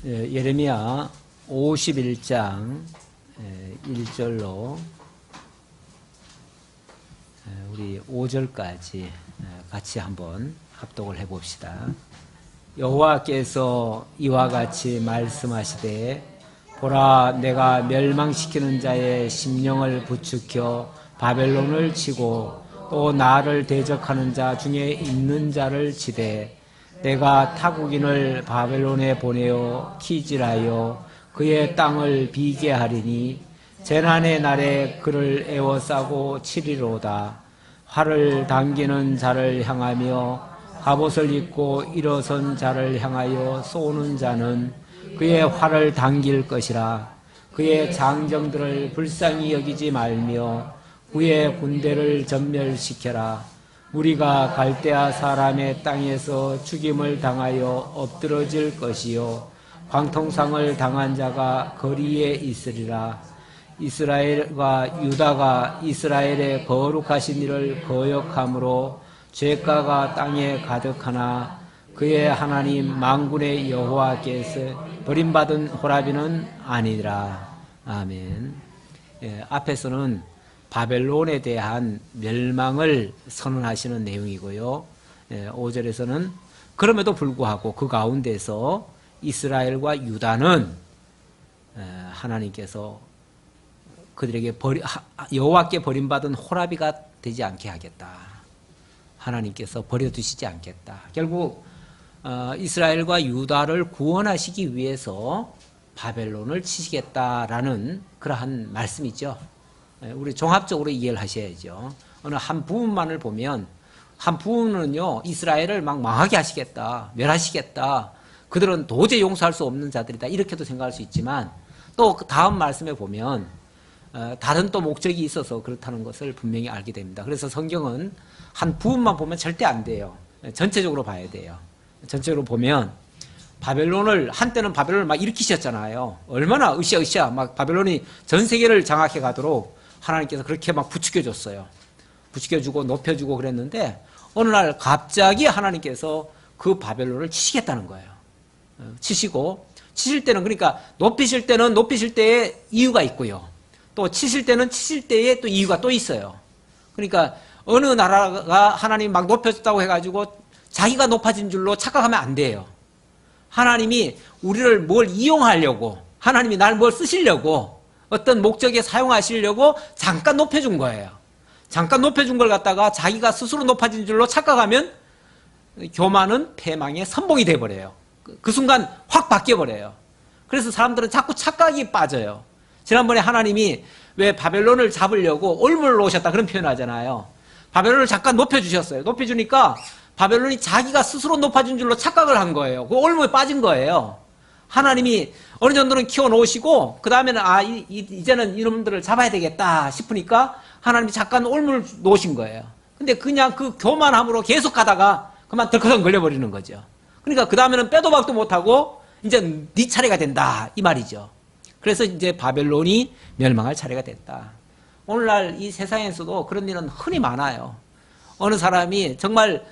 예레미야 51장 1절로 우리 5절까지 같이 한번 합독을 해봅시다. 여호와께서 이와 같이 말씀하시되 보라, 내가 멸망시키는 자의 심령을 부추겨 바벨론을 치고 또 나를 대적하는 자 중에 있는 자를 치되 내가 타국인을 바벨론에 보내어 키질하여 그의 땅을 비게 하리니 재난의 날에 그를 애워싸고 치리로다. 활을 당기는 자를 향하며 갑옷을 입고 일어선 자를 향하여 쏘는 자는 그의 활을 당길 것이라. 그의 장정들을 불쌍히 여기지 말며 그의 군대를 전멸시켜라. 우리가 갈대아 사람의 땅에서 죽임을 당하여 엎드러질 것이요 광통상을 당한 자가 거리에 있으리라. 이스라엘과 유다가 이스라엘의 거룩하신 이를 거역함으로 죄가가 땅에 가득하나 그의 하나님 만군의 여호와께서 버림받은 호라비는 아니라. 아멘. 앞에서는 바벨론에 대한 멸망을 선언하시는 내용이고요. 5절에서는 그럼에도 불구하고 그 가운데서 이스라엘과 유다는 하나님께서 그들에게 여호와께 버림받은 호라비가 되지 않게 하겠다. 하나님께서 버려두시지 않겠다. 결국 이스라엘과 유다를 구원하시기 위해서 바벨론을 치시겠다라는 그러한 말씀이죠. 우리 종합적으로 이해를 하셔야죠. 어느 한 부분만을 보면 한 부분은요, 이스라엘을 막 망하게 하시겠다, 멸하시겠다, 그들은 도저히 용서할 수 없는 자들이다, 이렇게도 생각할 수 있지만 또 그 다음 말씀에 보면 다른 또 목적이 있어서 그렇다는 것을 분명히 알게 됩니다. 그래서 성경은 한 부분만 보면 절대 안 돼요. 전체적으로 봐야 돼요. 전체적으로 보면 바벨론을, 한때는 바벨론을 막 일으키셨잖아요. 얼마나 으쌰으쌰 막 바벨론이 전 세계를 장악해 가도록 하나님께서 그렇게 막 부추겨줬어요. 부추겨주고 높여주고 그랬는데 어느 날 갑자기 하나님께서 그 바벨론을 치시겠다는 거예요. 치시고, 치실 때는, 그러니까 높이실 때는 높이실 때에 이유가 있고요. 또 치실 때는 치실 때에 또 이유가 또 있어요. 그러니까 어느 나라가 하나님 막 높여줬다고 해가지고 자기가 높아진 줄로 착각하면 안 돼요. 하나님이 우리를 뭘 이용하려고, 하나님이 날 뭘 쓰시려고, 어떤 목적에 사용하시려고 잠깐 높여준 거예요. 잠깐 높여준 걸 갖다가 자기가 스스로 높아진 줄로 착각하면 교만은 패망의 선봉이 돼버려요. 그 순간 확 바뀌어버려요. 그래서 사람들은 자꾸 착각이 빠져요. 지난번에 하나님이 왜 바벨론을 잡으려고 올무를 놓으셨다 그런 표현하잖아요. 바벨론을 잠깐 높여주셨어요. 높여주니까 바벨론이 자기가 스스로 높아진 줄로 착각을 한 거예요. 그 올무에 빠진 거예요. 하나님이 어느 정도는 키워놓으시고 그 다음에는 이제는 이놈들을 잡아야 되겠다 싶으니까 하나님이 잠깐 올무를 놓으신 거예요. 근데 그냥 그 교만함으로 계속 가다가 그만 덜커덩 걸려버리는 거죠. 그러니까 그 다음에는 빼도 박도 못하고 이제 네 차례가 된다 이 말이죠. 그래서 이제 바벨론이 멸망할 차례가 됐다. 오늘날 이 세상에서도 그런 일은 흔히 많아요. 어느 사람이 정말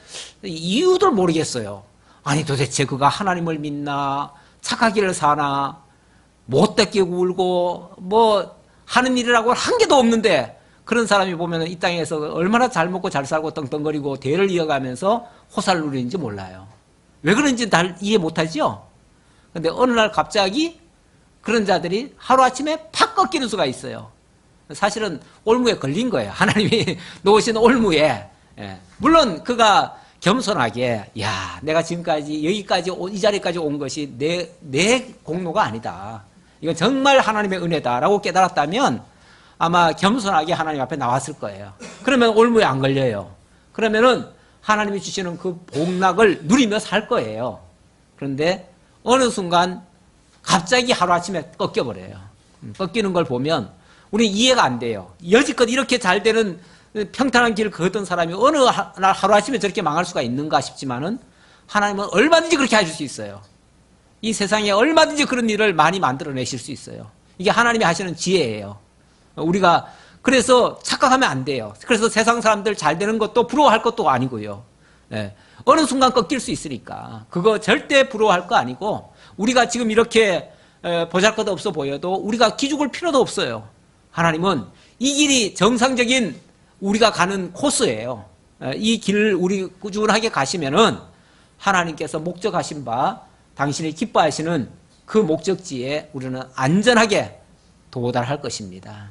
이유를 모르겠어요. 아니 도대체 그가 하나님을 믿나, 착하기를 사나, 못되게 울고 뭐 하는 일이라고 한 개도 없는데 그런 사람이 보면 이 땅에서 얼마나 잘 먹고 잘 살고 떵떵거리고 대를 이어가면서 호사를 누리는지 몰라요. 왜 그런지 잘 이해 못하죠. 근데 어느 날 갑자기 그런 자들이 하루아침에 팍 꺾이는 수가 있어요. 사실은 올무에 걸린 거예요. 하나님이 놓으신 올무에. 물론 그가 겸손하게, 야, 내가 지금까지 여기까지 이 자리까지 온 것이 내 공로가 아니다. 이건 정말 하나님의 은혜다라고 깨달았다면 아마 겸손하게 하나님 앞에 나왔을 거예요. 그러면 올무에 안 걸려요. 그러면은 하나님이 주시는 그 복락을 누리며 살 거예요. 그런데 어느 순간 갑자기 하루아침에 꺾여버려요. 꺾이는 걸 보면 우리 이해가 안 돼요. 여지껏 이렇게 잘 되는 평탄한 길을 걷던 사람이 어느 날 하루아침에 저렇게 망할 수가 있는가 싶지만은 하나님은 얼마든지 그렇게 해줄 수 있어요. 이 세상에 얼마든지 그런 일을 많이 만들어내실 수 있어요. 이게 하나님이 하시는 지혜예요. 우리가 그래서 착각하면 안 돼요. 그래서 세상 사람들 잘 되는 것도 부러워할 것도 아니고요. 어느 순간 꺾일 수 있으니까. 그거 절대 부러워할 거 아니고, 우리가 지금 이렇게 보잘것없어 보여도 우리가 기죽을 필요도 없어요. 하나님은 이 길이 정상적인 우리가 가는 코스예요. 이 길을 우리 꾸준하게 가시면은 하나님께서 목적하신 바 당신이 기뻐하시는 그 목적지에 우리는 안전하게 도달할 것입니다.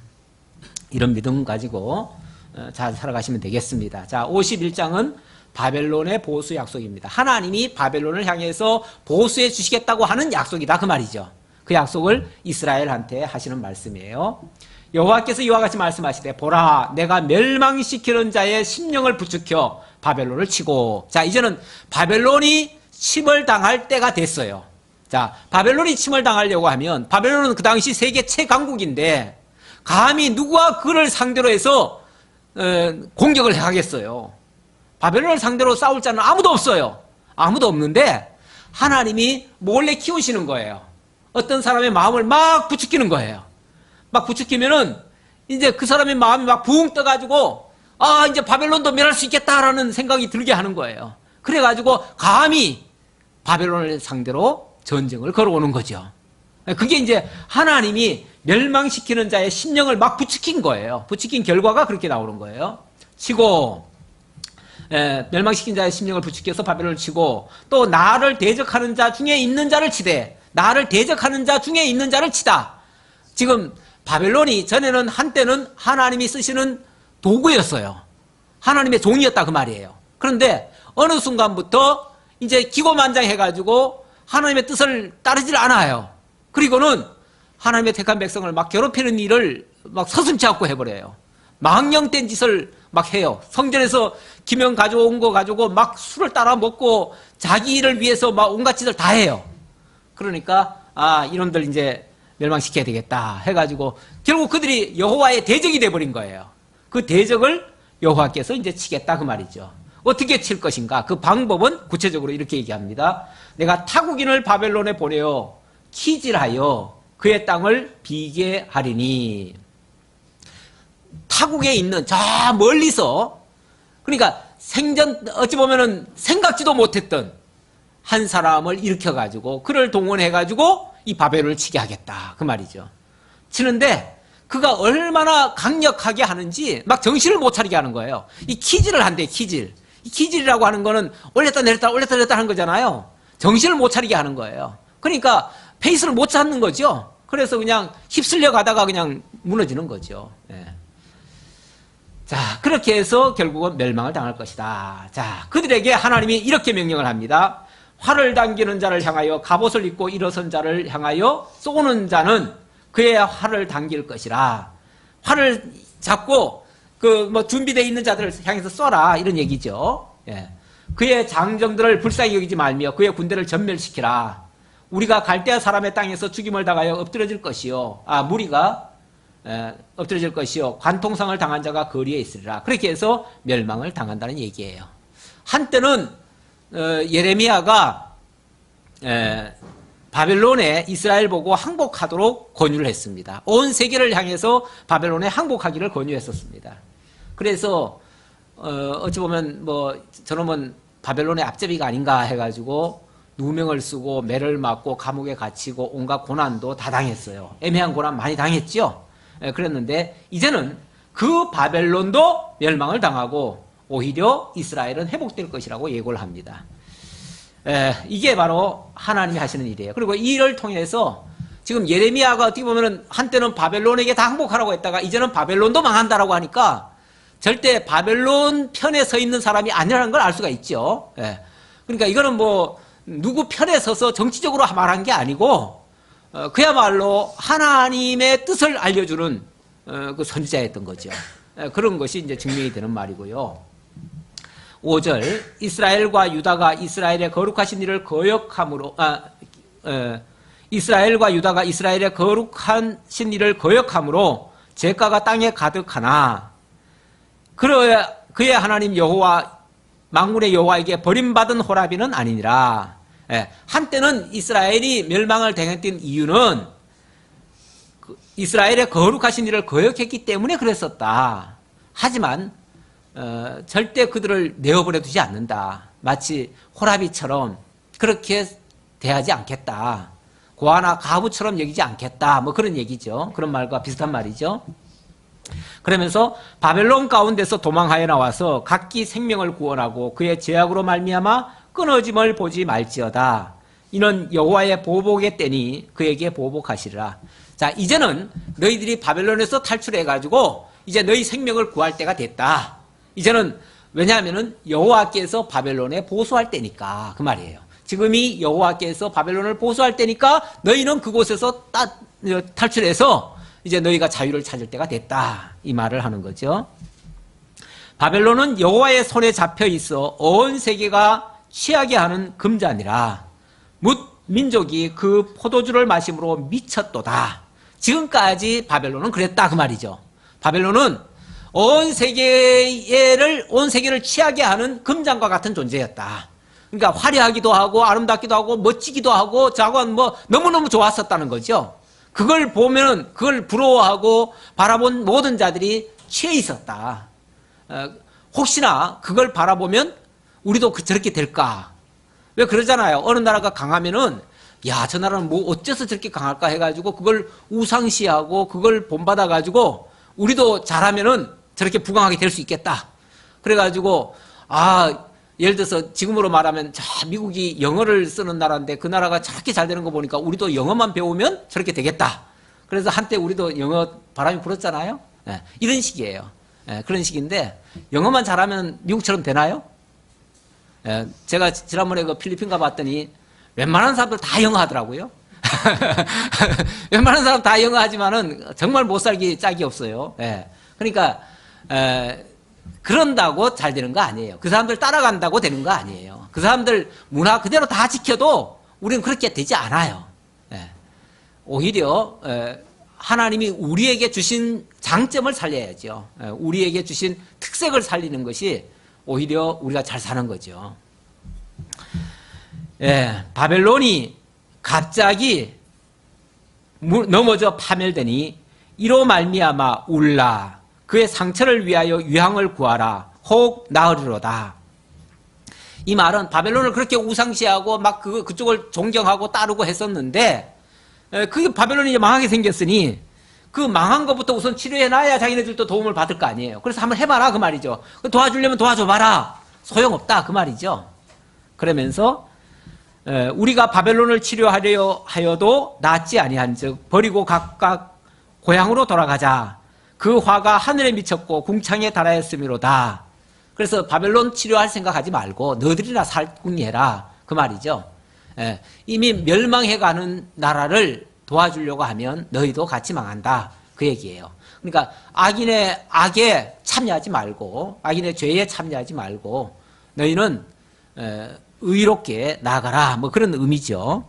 이런 믿음 가지고 잘 살아가시면 되겠습니다. 자, 51장은 바벨론의 보수 약속입니다. 하나님이 바벨론을 향해서 보수해 주시겠다고 하는 약속이다 그 말이죠. 그 약속을 이스라엘한테 하시는 말씀이에요. 여호와께서 이와 같이 말씀하시되 보라 내가 멸망시키는 자의 심령을 부추겨 바벨론을 치고. 자, 이제는 바벨론이 침을 당할 때가 됐어요. 자, 바벨론이 침을 당하려고 하면 바벨론은 그 당시 세계 최강국인데 감히 누가 그를 상대로 해서 공격을 하겠어요. 바벨론을 상대로 싸울 자는 아무도 없어요. 아무도 없는데 하나님이 몰래 키우시는 거예요. 어떤 사람의 마음을 막 부추기는 거예요. 막 부추기면은 이제 그 사람의 마음이 막 붕 떠가지고 아 이제 바벨론도 멸할 수 있겠다라는 생각이 들게 하는 거예요. 그래가지고 감히 바벨론을 상대로 전쟁을 걸어오는 거죠. 그게 이제 하나님이 멸망시키는 자의 심령을 막 부추긴 거예요. 부추긴 결과가 그렇게 나오는 거예요. 치고 멸망시킨 자의 심령을 부추겨서 바벨론을 치고 또 나를 대적하는 자 중에 있는 자를 치되 나를 대적하는 자 중에 있는 자를 치다. 지금 바벨론이 전에는 한때는 하나님이 쓰시는 도구였어요. 하나님의 종이었다 그 말이에요. 그런데 어느 순간부터 이제 기고만장해가지고 하나님의 뜻을 따르질 않아요. 그리고는 하나님의 택한 백성을 막 괴롭히는 일을 막 서슴지 않고 해버려요. 망령된 짓을 막 해요. 성전에서 기명 가져온 거 가지고 막 술을 따라 먹고 자기 일을 위해서 막 온갖 짓을 다 해요. 그러니까 아 이놈들 이제 멸망시켜야 되겠다 해가지고 결국 그들이 여호와의 대적이 돼버린 거예요. 그 대적을 여호와께서 이제 치겠다 그 말이죠. 어떻게 칠 것인가? 그 방법은 구체적으로 이렇게 얘기합니다. 내가 타국인을 바벨론에 보내어 키질하여 그의 땅을 비게 하리니. 타국에 있는 저 멀리서 그러니까 생전 어찌 보면은 생각지도 못했던 한 사람을 일으켜가지고 그를 동원해가지고 이 바벨론을 치게 하겠다 그 말이죠. 치는데 그가 얼마나 강력하게 하는지 막 정신을 못 차리게 하는 거예요. 이 키질을 한대 키질. 이 키질이라고 하는 거는 올렸다 내렸다 올렸다 내렸다 하는 거잖아요. 정신을 못 차리게 하는 거예요. 그러니까 페이스를 못 찾는 거죠. 그래서 그냥 휩쓸려 가다가 그냥 무너지는 거죠. 예. 자, 그렇게 해서 결국은 멸망을 당할 것이다. 자, 그들에게 하나님이 이렇게 명령을 합니다. 활을 당기는 자를 향하여 갑옷을 입고 일어선 자를 향하여 쏘는 자는 그의 활을 당길 것이라. 활을 잡고 그 뭐 준비되어 있는 자들을 향해서 쏘라 이런 얘기죠. 예. 그의 장정들을 불쌍히 여기지 말며 그의 군대를 전멸시키라. 우리가 갈대아 사람의 땅에서 죽임을 당하여 엎드러질 것이요. 무리가 엎드러질 것이요. 관통상을 당한 자가 거리에 있으리라. 그렇게 해서 멸망을 당한다는 얘기예요. 한때는 예레미야가 바벨론에 이스라엘 보고 항복하도록 권유를 했습니다. 온 세계를 향해서 바벨론에 항복하기를 권유했었습니다. 그래서 어찌 보면 뭐 저놈은 바벨론의 앞제비가 아닌가 해가지고 누명을 쓰고 매를 맞고 감옥에 갇히고 온갖 고난도 다 당했어요. 애매한 고난 많이 당했죠. 그랬는데 이제는 그 바벨론도 멸망을 당하고 오히려 이스라엘은 회복될 것이라고 예고를 합니다. 이게 바로 하나님이 하시는 일이에요. 그리고 이 일을 통해서 지금 예레미야가 어떻게 보면 한때는 바벨론에게 다 항복하라고 했다가 이제는 바벨론도 망한다라고 하니까 절대 바벨론 편에 서 있는 사람이 아니라는 걸 알 수가 있죠. 그러니까 이거는 뭐 누구 편에 서서 정치적으로 말한 게 아니고 그야말로 하나님의 뜻을 알려주는 그 선지자였던 거죠. 그런 것이 이제 증명이 되는 말이고요. 5절 이스라엘과 유다가 이스라엘의 거룩하신 일을 거역함으로 이스라엘과 유다가 이스라엘의 거룩하신 일을 거역함으로 죄가가 땅에 가득하나 그의 하나님 여호와 만군의 여호와에게 버림받은 호라비는 아니니라. 한때는 이스라엘이 멸망을 당했던 이유는 이스라엘의 거룩하신 일을 거역했기 때문에 그랬었다. 하지만 절대 그들을 내어버려 두지 않는다. 마치 호라비처럼 그렇게 대하지 않겠다. 고아나 가부처럼 여기지 않겠다. 뭐 그런 얘기죠. 그런 말과 비슷한 말이죠. 그러면서 바벨론 가운데서 도망하여 나와서 각기 생명을 구원하고 그의 죄악으로 말미암아 끊어짐을 보지 말지어다. 이는 여호와의 보복의 때니 그에게 보복하시리라. 자, 이제는 너희들이 바벨론에서 탈출해가지고 이제 너희 생명을 구할 때가 됐다. 이제는 왜냐하면은 여호와께서 바벨론에 보수할 때니까 그 말이에요. 지금이 여호와께서 바벨론을 보수할 때니까 너희는 그곳에서 탈출해서 이제 너희가 자유를 찾을 때가 됐다. 이 말을 하는 거죠. 바벨론은 여호와의 손에 잡혀 있어 온 세계가 취하게 하는 금잔이라. 뭇 민족이 그 포도주를 마심으로 미쳤도다. 지금까지 바벨론은 그랬다 그 말이죠. 바벨론은 온 세계를 취하게 하는 금잔과 같은 존재였다. 그러니까 화려하기도 하고 아름답기도 하고 멋지기도 하고 자관 뭐 너무너무 좋았었다는 거죠. 그걸 보면 그걸 부러워하고 바라본 모든 자들이 취해 있었다. 혹시나 그걸 바라보면 우리도 저렇게 될까? 왜 그러잖아요. 어느 나라가 강하면은 야, 저 나라는 뭐 어째서 저렇게 강할까 해가지고 그걸 우상시하고 그걸 본받아가지고 우리도 잘하면은 저렇게 부강하게 될 수 있겠다. 그래가지고 예를 들어서 지금으로 말하면 미국이 영어를 쓰는 나라인데 그 나라가 저렇게 잘 되는 거 보니까 우리도 영어만 배우면 저렇게 되겠다. 그래서 한때 우리도 영어 바람이 불었잖아요. 네, 이런 식이에요. 네, 그런 식인데 영어만 잘하면 미국처럼 되나요? 네, 제가 지난번에 그 필리핀 가봤더니 웬만한 사람들 다 영어 하더라고요. 웬만한 사람 다 영어 하지만은 정말 못 살기 짝이 없어요. 네, 그러니까 그런다고 잘 되는 거 아니에요. 그 사람들 따라간다고 되는 거 아니에요. 그 사람들 문화 그대로 다 지켜도 우리는 그렇게 되지 않아요. 오히려 하나님이 우리에게 주신 장점을 살려야죠. 우리에게 주신 특색을 살리는 것이 오히려 우리가 잘 사는 거죠. 바벨론이 갑자기 넘어져 파멸되니 이로 말미암아 울라. 그의 상처를 위하여 유황을 구하라. 혹 나으리로다. 이 말은 바벨론을 그렇게 우상시하고 막 그쪽을 존경하고 따르고 했었는데 그게 바벨론이 이제 망하게 생겼으니 그 망한 것부터 우선 치료해놔야 자기네들도 도움을 받을 거 아니에요. 그래서 한번 해봐라 그 말이죠. 도와주려면 도와줘봐라. 소용없다 그 말이죠. 그러면서 우리가 바벨론을 치료하려 하여도 낫지 아니한즉 버리고 각각 고향으로 돌아가자. 그 화가 하늘에 미쳤고 궁창에 달하였음이로다. 그래서 바벨론 치료할 생각하지 말고 너희들이나 살궁리해라 그 말이죠. 이미 멸망해가는 나라를 도와주려고 하면 너희도 같이 망한다 그 얘기예요. 그러니까 악인의 악에 참여하지 말고 악인의 죄에 참여하지 말고 너희는 의롭게 나아가라 뭐 그런 의미죠.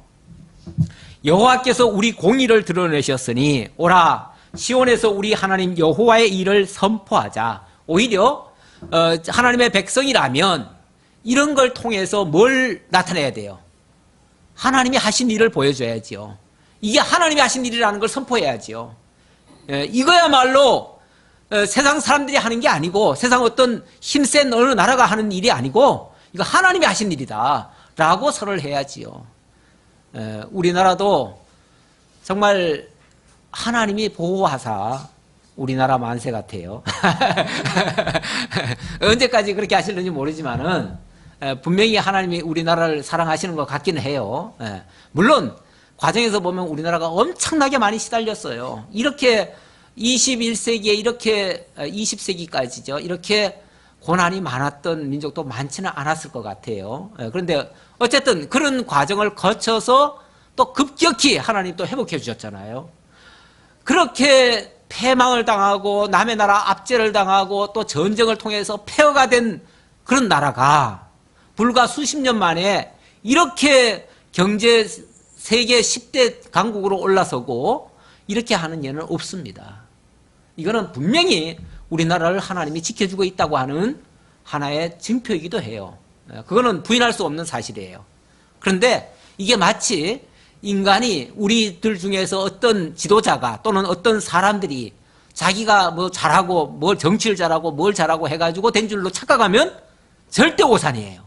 여호와께서 우리 공의를 드러내셨으니 오라 시온에서 우리 하나님 여호와의 일을 선포하자. 오히려 하나님의 백성이라면 이런 걸 통해서 뭘 나타내야 돼요? 하나님이 하신 일을 보여줘야죠. 이게 하나님이 하신 일이라는 걸 선포해야죠. 이거야말로 세상 사람들이 하는 게 아니고 세상 어떤 힘센 어느 나라가 하는 일이 아니고 이거 하나님이 하신 일이다 라고 설을 해야지요. 우리나라도 정말 하나님이 보호하사 우리나라 만세 같아요. 언제까지 그렇게 하실는지 모르지만은 분명히 하나님이 우리나라를 사랑하시는 것 같기는 해요. 물론 과정에서 보면 우리나라가 엄청나게 많이 시달렸어요. 이렇게 21세기에 이렇게 20세기까지죠. 이렇게 고난이 많았던 민족도 많지는 않았을 것 같아요. 그런데 어쨌든 그런 과정을 거쳐서 또 급격히 하나님 또 회복해 주셨잖아요. 그렇게 패망을 당하고 남의 나라 압제를 당하고 또 전쟁을 통해서 폐허가 된 그런 나라가 불과 수십 년 만에 이렇게 경제 세계 10대 강국으로 올라서고 이렇게 하는 예는 없습니다. 이거는 분명히 우리나라를 하나님이 지켜주고 있다고 하는 하나의 증표이기도 해요. 그거는 부인할 수 없는 사실이에요. 그런데 이게 마치 인간이 우리들 중에서 어떤 지도자가 또는 어떤 사람들이 자기가 뭐 잘하고 뭘 정치를 잘하고 뭘 잘하고 해가지고 된 줄로 착각하면 절대 오산이에요.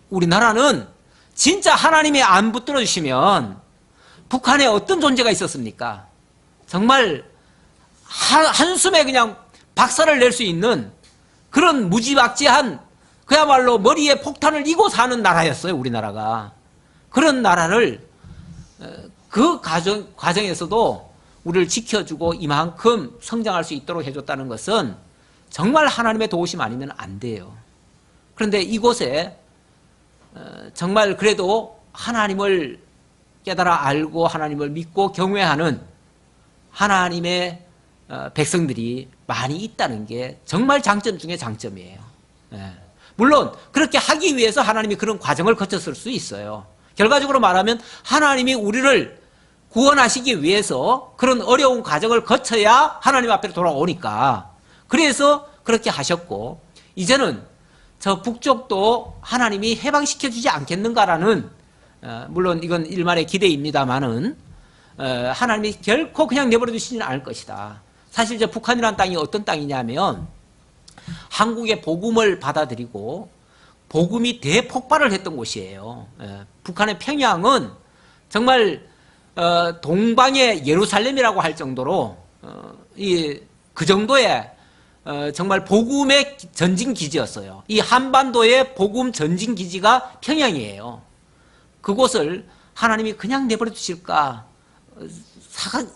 우리나라는 진짜 하나님이 안 붙들어 주시면 북한에 어떤 존재가 있었습니까? 정말 한숨에 그냥 박살을 낼 수 있는 그런 무지막지한 그야말로 머리에 폭탄을 이고 사는 나라였어요, 우리나라가. 그런 나라를 그 과정에서도 우리를 지켜주고 이만큼 성장할 수 있도록 해줬다는 것은 정말 하나님의 도우심 아니면 안 돼요. 그런데 이곳에 정말 그래도 하나님을 깨달아 알고 하나님을 믿고 경외하는 하나님의 백성들이 많이 있다는 게 정말 장점 중에 장점이에요. 물론 그렇게 하기 위해서 하나님이 그런 과정을 거쳤을 수 있어요. 결과적으로 말하면 하나님이 우리를 구원하시기 위해서 그런 어려운 과정을 거쳐야 하나님 앞에 돌아오니까 그래서 그렇게 하셨고 이제는 저 북쪽도 하나님이 해방시켜주지 않겠는가라는 물론 이건 일말의 기대입니다만은 하나님이 결코 그냥 내버려 두시지는 않을 것이다. 사실 저 북한이라는 땅이 어떤 땅이냐면 한국의 복음을 받아들이고 복음이 대폭발을 했던 곳이에요. 북한의 평양은 정말 동방의 예루살렘이라고 할 정도로 그 정도의 정말 복음의 전진기지였어요. 이 한반도의 복음 전진기지가 평양이에요. 그곳을 하나님이 그냥 내버려 두실까?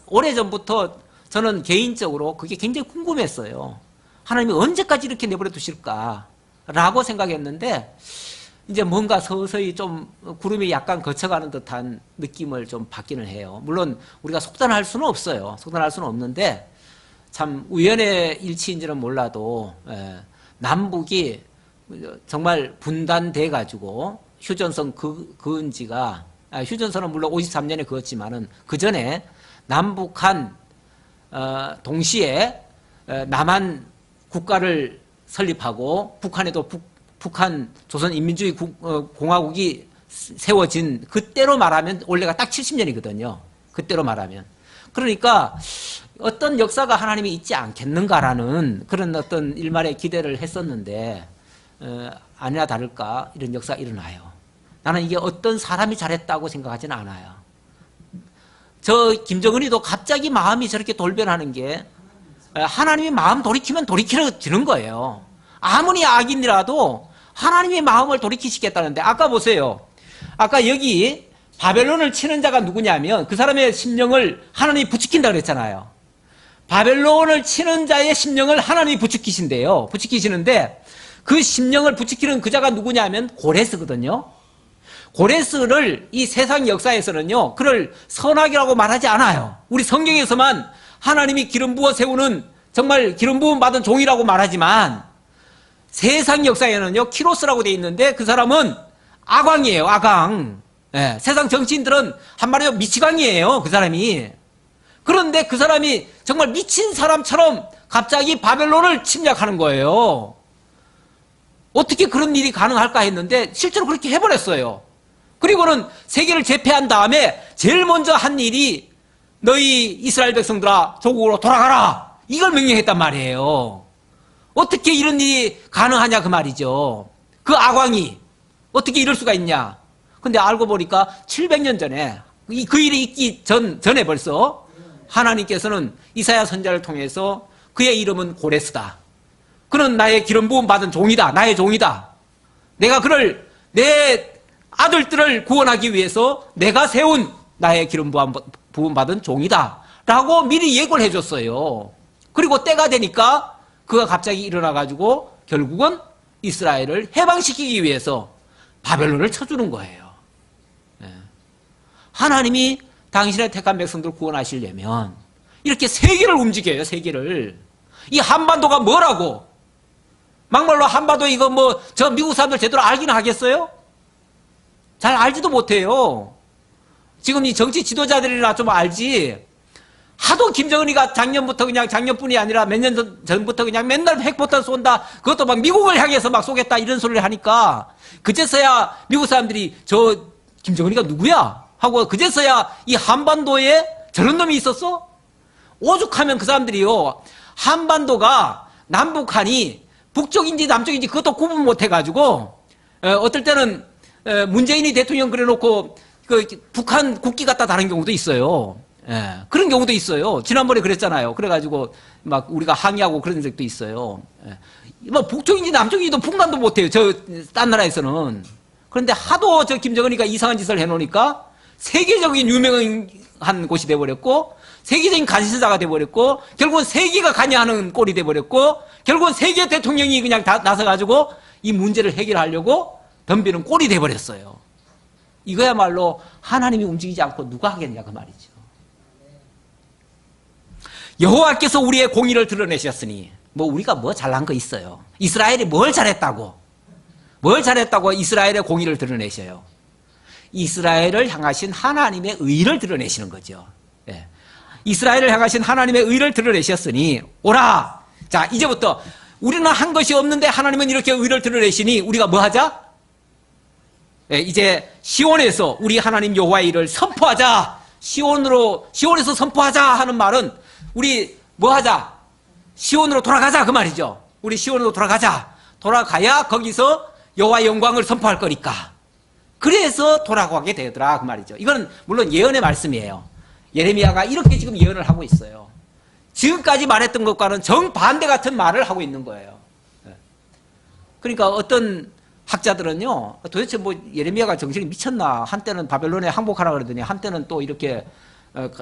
오래전부터 저는 개인적으로 그게 굉장히 궁금했어요. 하나님이 언제까지 이렇게 내버려 두실까라고 생각했는데 이제 뭔가 서서히 좀 구름이 약간 거쳐가는 듯한 느낌을 좀 받기는 해요. 물론 우리가 속단할 수는 없어요. 속단할 수는 없는데 참 우연의 일치인지는 몰라도 남북이 정말 분단돼 가지고 휴전선 그은 지가 휴전선은 물론 53년에 그었지만은 그 전에 남북한 동시에 남한 국가를 설립하고 북한에도 북한 조선인민주의 공화국이 세워진 그때로 말하면 원래가 딱 70년이거든요. 그때로 말하면. 그러니까 어떤 역사가 하나님이 있지 않겠는가라는 그런 어떤 일말의 기대를 했었는데 아니나 다를까 이런 역사가 일어나요. 나는 이게 어떤 사람이 잘했다고 생각하지는 않아요. 저 김정은이도 갑자기 마음이 저렇게 돌변하는 게 하나님이 마음 돌이키면 돌이켜지는 거예요. 아무리 악인이라도 하나님의 마음을 돌이키시겠다는데 아까 보세요. 아까 여기 바벨론을 치는 자가 누구냐면 그 사람의 심령을 하나님이 부추긴다 그랬잖아요. 바벨론을 치는 자의 심령을 하나님이 부추기신대요. 부추기시는데 그 심령을 부추기는 그 자가 누구냐면 고레스거든요. 고레스를 이 세상 역사에서는요, 그를 선악이라고 말하지 않아요. 우리 성경에서만 하나님이 기름 부어 세우는 정말 기름 부음 받은 종이라고 말하지만 세상 역사에는요, 키로스라고 돼 있는데 그 사람은 악왕이에요, 악왕. 세상 정치인들은 한마디로 미치광이에요, 그 사람이. 그런데 그 사람이 정말 미친 사람처럼 갑자기 바벨론을 침략하는 거예요. 어떻게 그런 일이 가능할까 했는데 실제로 그렇게 해버렸어요. 그리고는 세계를 제패한 다음에 제일 먼저 한 일이 너희 이스라엘 백성들아 조국으로 돌아가라 이걸 명령했단 말이에요. 어떻게 이런 일이 가능하냐 그 말이죠. 그 악왕이 어떻게 이럴 수가 있냐. 근데 알고 보니까 700년 전에 그 일이 있기 전에 벌써 하나님께서는 이사야 선지자를 통해서 그의 이름은 고레스다. 그는 나의 기름 부음 받은 종이다. 나의 종이다. 내가 그를 내 아들들을 구원하기 위해서 내가 세운 나의 기름 부음 받은 종이다. 라고 미리 예고를 해줬어요. 그리고 때가 되니까 그가 갑자기 일어나가지고 결국은 이스라엘을 해방시키기 위해서 바벨론을 쳐주는 거예요. 하나님이 당신의 택한 백성들을 구원하시려면 이렇게 세계를 움직여요. 세계를. 이 한반도가 뭐라고? 막말로 한반도 이거 뭐 저 미국 사람들 제대로 알기는 하겠어요? 잘 알지도 못해요. 지금 이 정치 지도자들이나 좀 알지. 하도 김정은이가 작년부터 그냥 작년뿐이 아니라 몇 년 전부터 그냥 맨날 핵폭탄 쏜다. 그것도 막 미국을 향해서 막 쏘겠다 이런 소리를 하니까 그제서야 미국 사람들이 저 김정은이가 누구야? 하고 그제서야 이 한반도에 저런 놈이 있었어? 오죽하면 그 사람들이요. 한반도가 남북한이 북쪽인지 남쪽인지 그것도 구분 못 해가지고 어떨 때는 문재인이 대통령 그래놓고 그 북한 국기 갖다 다른 경우도 있어요. 예, 그런 경우도 있어요. 지난번에 그랬잖아요. 그래가지고 막 우리가 항의하고 그런 적도 있어요. 예. 뭐 북쪽인지 남쪽인지도 분간도 못해요. 딴 나라에서는. 그런데 하도 저 김정은이가 이상한 짓을 해놓으니까 세계적인 유명한 곳이 돼버렸고, 세계적인 관심사가 돼버렸고, 결국은 세계가 관여하는 꼴이 돼버렸고, 결국은 세계 대통령이 그냥 다 나서가지고 이 문제를 해결하려고 덤비는 꼴이 돼버렸어요. 이거야말로 하나님이 움직이지 않고 누가 하겠냐 그 말이죠. 여호와께서 우리의 공의를 드러내셨으니, 뭐 우리가 뭐 잘난 거 있어요. 이스라엘이 뭘 잘했다고 이스라엘의 공의를 드러내셔요. 이스라엘을 향하신 하나님의 의를 드러내시는 거죠. 예. 이스라엘을 향하신 하나님의 의를 드러내셨으니 오라. 자, 이제부터 우리는 한 것이 없는데 하나님은 이렇게 의를 드러내시니 우리가 뭐 하자? 예, 이제 시온에서 우리 하나님 여호와의 일을 선포하자. 시온에서 선포하자 하는 말은 우리 뭐 하자? 시온으로 돌아가자 그 말이죠. 우리 시온으로 돌아가자. 돌아가야 거기서 여호와의 영광을 선포할 거니까. 그래서 돌아가게 되더라 그 말이죠. 이건 물론 예언의 말씀이에요. 예레미야가 이렇게 지금 예언을 하고 있어요. 지금까지 말했던 것과는 정반대 같은 말을 하고 있는 거예요. 그러니까 어떤 학자들은요, 도대체 뭐 예레미야가 정신이 미쳤나? 한때는 바벨론에 항복하라 그러더니 한때는 또 이렇게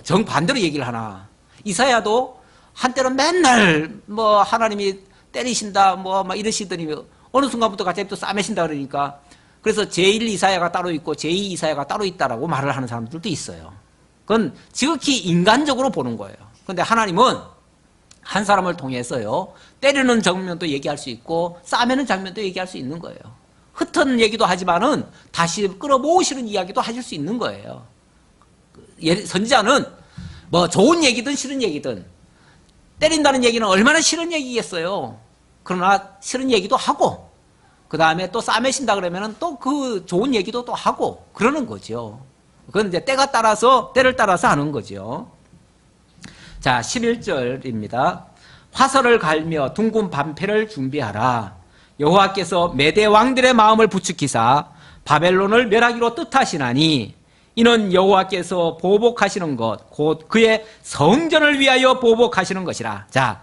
정반대로 얘기를 하나? 이사야도 한때는 맨날 뭐 하나님이 때리신다 뭐 막 이러시더니 어느 순간부터 갑자기 또 싸매신다 그러니까, 그래서 제1 이사야가 따로 있고 제2 이사야가 따로 있다라고 말을 하는 사람들도 있어요. 그건 지극히 인간적으로 보는 거예요. 그런데 하나님은 한 사람을 통해서요, 때리는 장면도 얘기할 수 있고 싸매는 장면도 얘기할 수 있는 거예요. 흩은 얘기도 하지만은 다시 끌어모으시는 이야기도 하실 수 있는 거예요. 선지자는 뭐 좋은 얘기든 싫은 얘기든, 때린다는 얘기는 얼마나 싫은 얘기겠어요. 그러나 싫은 얘기도 하고, 그 다음에 또 싸매신다 그러면은 또 그 좋은 얘기도 또 하고 그러는 거죠. 그건 이제 때를 따라서 하는 거죠. 자, 11절입니다. 화살을 갈며 둥근 방패를 준비하라. 여호와께서 메대 왕들의 마음을 부추기사 바벨론을 멸하기로 뜻하시나니, 이는 여호와께서 보복하시는 것 곧 그의 성전을 위하여 보복하시는 것이라. 자,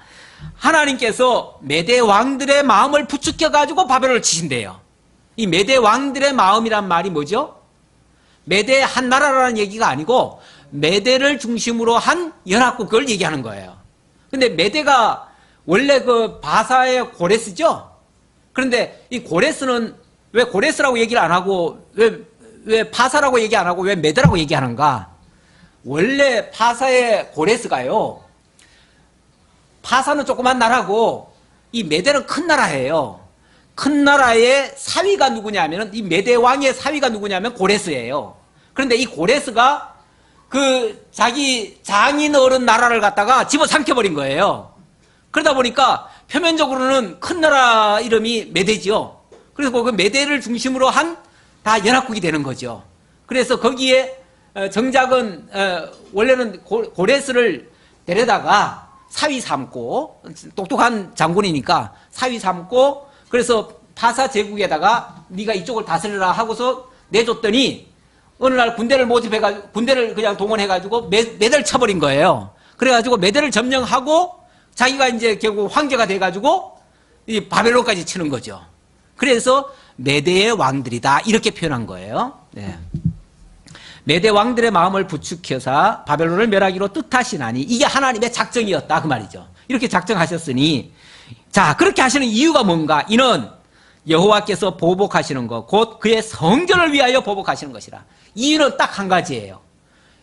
하나님께서 메대 왕들의 마음을 부추겨 가지고 바벨론을 치신대요. 이 메대 왕들의 마음이란 말이 뭐죠? 메대 한 나라라는 얘기가 아니고 메대를 중심으로 한 연합국을 얘기하는 거예요. 근데 메대가 원래 그 바사의 고레스죠? 그런데 이 고레스는 왜 고레스라고 얘기를 안 하고 왜 바사라고 얘기 안 하고 왜 메대라고 얘기하는가? 원래 바사의 고레스가요, 바사는 조그만 나라고 이 메대는 큰 나라예요. 큰 나라의 사위가 누구냐면, 이 메대 왕의 사위가 누구냐면 고레스예요. 그런데 이 고레스가 그 자기 장인 어른 나라를 갖다가 집어삼켜버린 거예요. 그러다 보니까 표면적으로는 큰 나라 이름이 메대지요. 그래서 그 메대를 중심으로 한 다 연합국이 되는 거죠. 그래서 거기에 정작은 원래는 고레스를 데려다가 사위 삼고, 똑똑한 장군이니까 사위 삼고, 그래서 바사 제국에다가 네가 이쪽을 다스려라 하고서 내줬더니 어느 날 군대를 모집해가지고 군대를 그냥 동원해가지고 메대를 쳐버린 거예요. 그래가지고 메대를 점령하고 자기가 이제 결국 황제가 돼가지고 이 바벨론까지 치는 거죠. 그래서 메대의 왕들이다 이렇게 표현한 거예요. 네. 메대 왕들의 마음을 부추겨서 바벨론을 멸하기로 뜻하시나니, 이게 하나님의 작정이었다 그 말이죠. 이렇게 작정하셨으니, 자, 그렇게 하시는 이유가 뭔가? 이는 여호와께서 보복하시는 것 곧 그의 성전을 위하여 보복하시는 것이라. 이유는 딱 한 가지예요.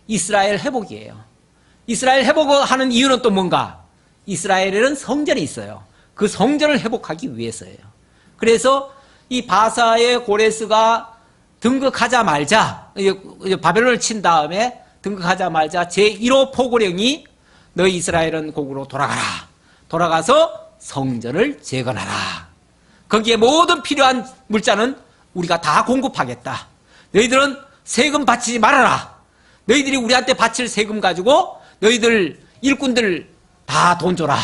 이스라엘 회복이에요. 이스라엘 회복하는 이유는 또 뭔가? 이스라엘에는 성전이 있어요. 그 성전을 회복하기 위해서예요. 그래서 이 바사의 고레스가 등극하자마자, 바벨론을 친 다음에 등극하자마자 제1호 포고령이 너희 이스라엘은 곡으로 돌아가라. 돌아가서 성전을 재건하라. 거기에 모든 필요한 물자는 우리가 다 공급하겠다. 너희들은 세금 바치지 말아라. 너희들이 우리한테 바칠 세금 가지고 너희들 일꾼들 다 돈 줘라.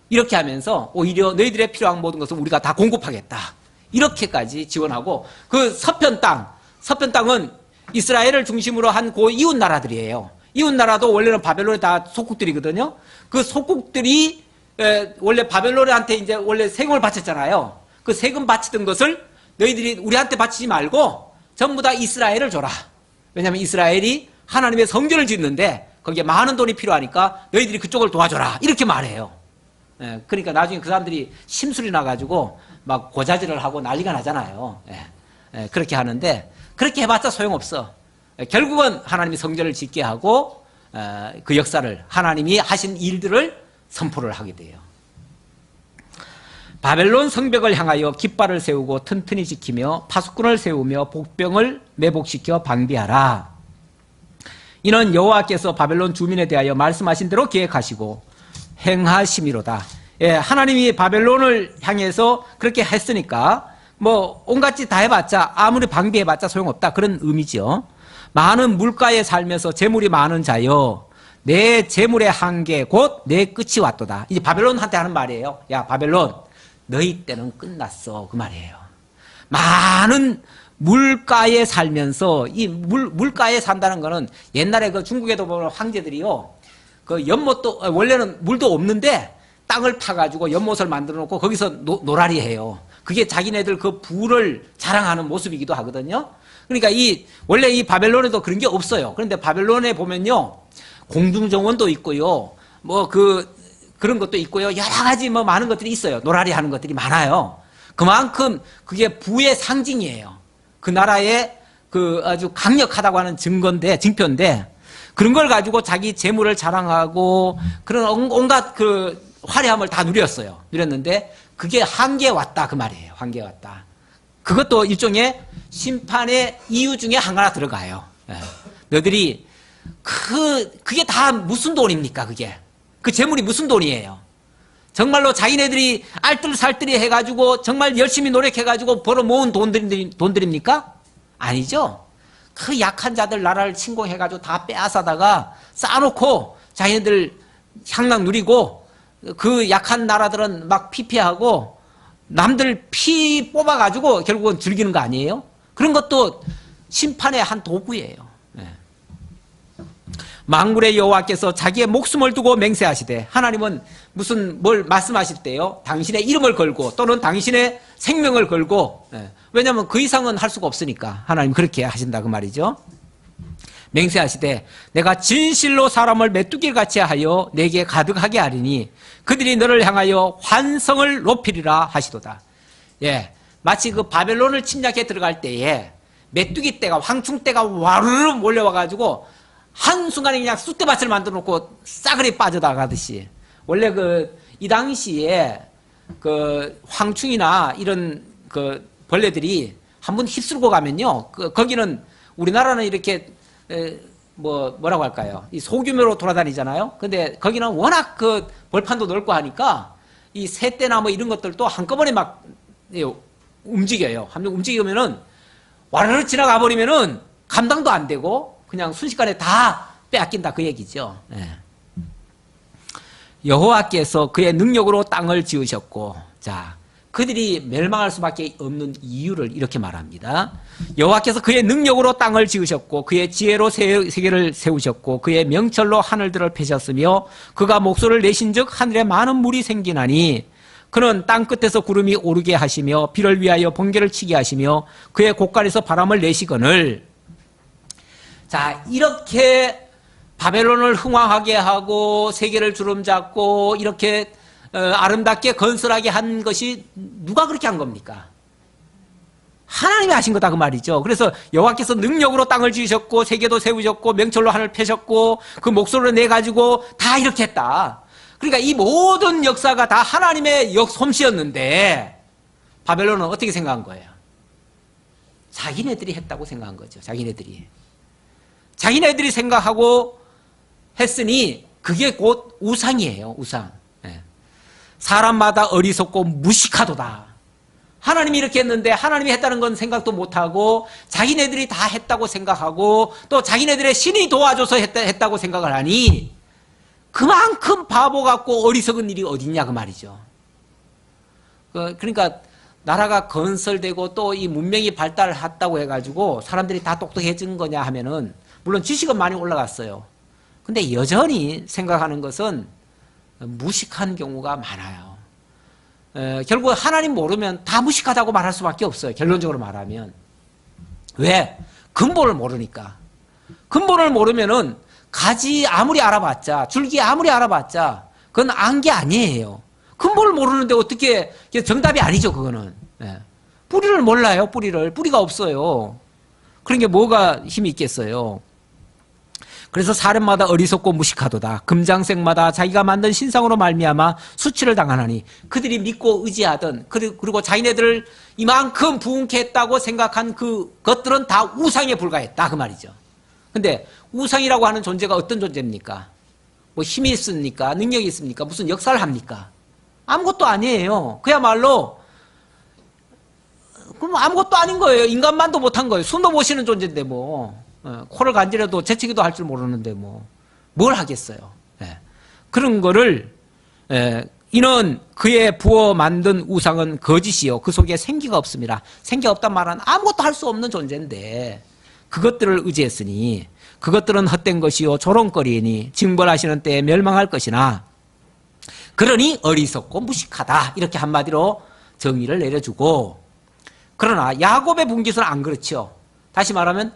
이렇게 하면서 오히려 너희들의 필요한 모든 것을 우리가 다 공급하겠다. 이렇게까지 지원하고 그 서편 땅은 이스라엘을 중심으로 한 그 이웃 나라들이에요. 이웃 나라도 원래는 바벨론에 다 속국들이거든요. 그 속국들이 원래 바벨론한테 이제 원래 세금을 바쳤잖아요. 그 세금 바치던 것을 너희들이 우리한테 바치지 말고 전부 다 이스라엘을 줘라. 왜냐하면 이스라엘이 하나님의 성전을 짓는데 거기에 많은 돈이 필요하니까 너희들이 그쪽을 도와줘라. 이렇게 말해요. 그러니까 나중에 그 사람들이 심술이 나가지고 막 고자질을 하고 난리가 나잖아요. 그렇게 하는데 그렇게 해봤자 소용없어. 결국은 하나님이 성전을 짓게 하고 그 역사를 하나님이 하신 일들을 선포를 하게 돼요. 바벨론 성벽을 향하여 깃발을 세우고 튼튼히 지키며 파수꾼을 세우며 복병을 매복시켜 방비하라. 이는 여호와께서 바벨론 주민에 대하여 말씀하신 대로 계획하시고 행하심이로다. 하나님이 바벨론을 향해서 그렇게 했으니까 뭐 온갖 짓 다 해봤자 아무리 방비해봤자 소용없다, 그런 의미죠. 많은 물가에 살면서 재물이 많은 자여 내 재물의 한계 곧 내 끝이 왔도다. 이제 바벨론한테 하는 말이에요. 야 바벨론, 너희 때는 끝났어, 그 말이에요. 많은 물가에 살면서 이 물가에 산다는 거는 옛날에 그 중국에도 보면 황제들이요, 그 연못도 원래는 물도 없는데 땅을 파가지고 연못을 만들어 놓고 거기서 놀아리 해요. 그게 자기네들 그 부를 자랑하는 모습이기도 하거든요. 그러니까 원래 이 바벨론에도 그런 게 없어요. 그런데 바벨론에 보면요, 공중정원도 있고요, 뭐 그런 것도 있고요, 여러 가지 뭐 많은 것들이 있어요. 놀아리 하는 것들이 많아요. 그만큼 그게 부의 상징이에요. 그 나라의 그 아주 강력하다고 하는 증표인데, 그런 걸 가지고 자기 재물을 자랑하고 그런 온갖 그 화려함을 다 누렸는데 그게 한계에 왔다, 그 말이에요. 한계에 왔다. 그것도 일종의 심판의 이유 중에 하나 들어가요. 너희들이 그게 다 무슨 돈입니까? 그게 그 재물이 무슨 돈이에요? 정말로 자기네들이 알뜰살뜰히 해가지고 정말 열심히 노력해가지고 벌어 모은 돈들입니까? 아니죠. 그 약한 자들 나라를 침공해가지고 다 빼앗아다가 쌓아놓고 자기네들 향락 누리고, 그 약한 나라들은 막 피폐하고 남들 피 뽑아가지고 결국은 즐기는 거 아니에요? 그런 것도 심판의 한 도구예요. 만군의 여호와께서 자기의 목숨을 두고 맹세하시되, 하나님은 뭘 말씀하실 때요, 당신의 이름을 걸고 또는 당신의 생명을 걸고, 왜냐하면 그 이상은 할 수가 없으니까 하나님 그렇게 하신다, 그 말이죠. 맹세하시되 내가 진실로 사람을 메뚜기같이 하여 내게 가득하게 하리니 그들이 너를 향하여 환성을 높이리라 하시도다. 마치 그 바벨론을 침략해 들어갈 때에 메뚜기 떼가, 황충 떼가 와르르 몰려와가지고 한순간에 그냥 쑥대밭을 만들어 놓고 싸그리 빠져나가듯이, 원래 이 당시에 그 황충이나 이런 그 벌레들이 한번 휩쓸고 가면요, 거기는 우리나라는 이렇게 뭐라고 할까요? 이 소규모로 돌아다니잖아요. 근데 거기는 워낙 그 벌판도 넓고 하니까 이 새떼나 뭐 이런 것들도 한꺼번에 막 움직여요. 한번 움직이면은 와르르 지나가 버리면은 감당도 안 되고 그냥 순식간에 다 빼앗긴다, 그 얘기죠. 여호와께서 그의 능력으로 땅을 지으셨고, 자, 그들이 멸망할 수밖에 없는 이유를 이렇게 말합니다. 여호와께서 그의 능력으로 땅을 지으셨고 그의 지혜로 세계를 세우셨고 그의 명철로 하늘들을 펴셨으며 그가 목소리를 내신즉 하늘에 많은 물이 생기나니 그는 땅 끝에서 구름이 오르게 하시며 비를 위하여 번개를 치게 하시며 그의 곳간에서 바람을 내시거늘. 자, 이렇게 바벨론을 흥왕하게 하고 세계를 주름잡고 이렇게 아름답게 건설하게 한 것이 누가 그렇게 한 겁니까? 하나님이 하신 거다, 그 말이죠. 그래서 여호와께서 능력으로 땅을 지으셨고 세계도 세우셨고 명철로 하늘을 펴셨고 그 목소리를 내가지고 다 이렇게 했다. 그러니까 이 모든 역사가 다 하나님의 솜씨였는데 바벨론은 어떻게 생각한 거예요? 자기네들이 했다고 생각한 거죠. 자기네들이 생각하고 했으니 그게 곧 우상이에요. 우상. 사람마다 어리석고 무식하도다. 하나님이 이렇게 했는데 하나님이 했다는 건 생각도 못하고 자기네들이 다 했다고 생각하고 또 자기네들의 신이 도와줘서 했다고 생각을 하니 그만큼 바보 같고 어리석은 일이 어딨냐, 그 말이죠. 그러니까 나라가 건설되고 또 이 문명이 발달했다고 해가지고 사람들이 다 똑똑해진 거냐 하면은 물론 지식은 많이 올라갔어요. 근데 여전히 생각하는 것은 무식한 경우가 많아요. 결국 하나님 모르면 다 무식하다고 말할 수밖에 없어요. 결론적으로 말하면. 왜? 근본을 모르니까. 근본을 모르면은 가지 아무리 알아봤자, 줄기 아무리 알아봤자 그건 안개 아니에요. 근본을 모르는데 어떻게 정답이 아니죠, 그거는. 뿌리를 몰라요, 뿌리를. 뿌리가 없어요. 그런 게 뭐가 힘이 있겠어요. 그래서 사람마다 어리석고 무식하도다. 금장색마다 자기가 만든 신상으로 말미암아 수치를 당하나니 그들이 믿고 의지하던 그리고 자기네들을 이만큼 부흥케 했다고 생각한 그것들은 다 우상에 불과했다 그 말이죠. 근데 우상이라고 하는 존재가 어떤 존재입니까? 뭐 힘이 있습니까? 능력이 있습니까? 무슨 역사를 합니까? 아무것도 아니에요. 그야말로 그럼 아무것도 아닌 거예요. 인간만도 못한 거예요. 숨도 못 쉬는 존재인데 뭐 코를 간지려도 재채기도 할 줄 모르는데 뭘 하겠어요. 그런 거를 이는 그의 부어 만든 우상은 거짓이요 그 속에 생기가 없습니다. 생기가 없단 말은 아무것도 할 수 없는 존재인데 그것들을 의지했으니 그것들은 헛된 것이요 조롱거리니 징벌하시는 때에 멸망할 것이나 그러니 어리석고 무식하다 이렇게 한마디로 정의를 내려주고, 그러나 야곱의 분깃은 안 그렇죠. 다시 말하면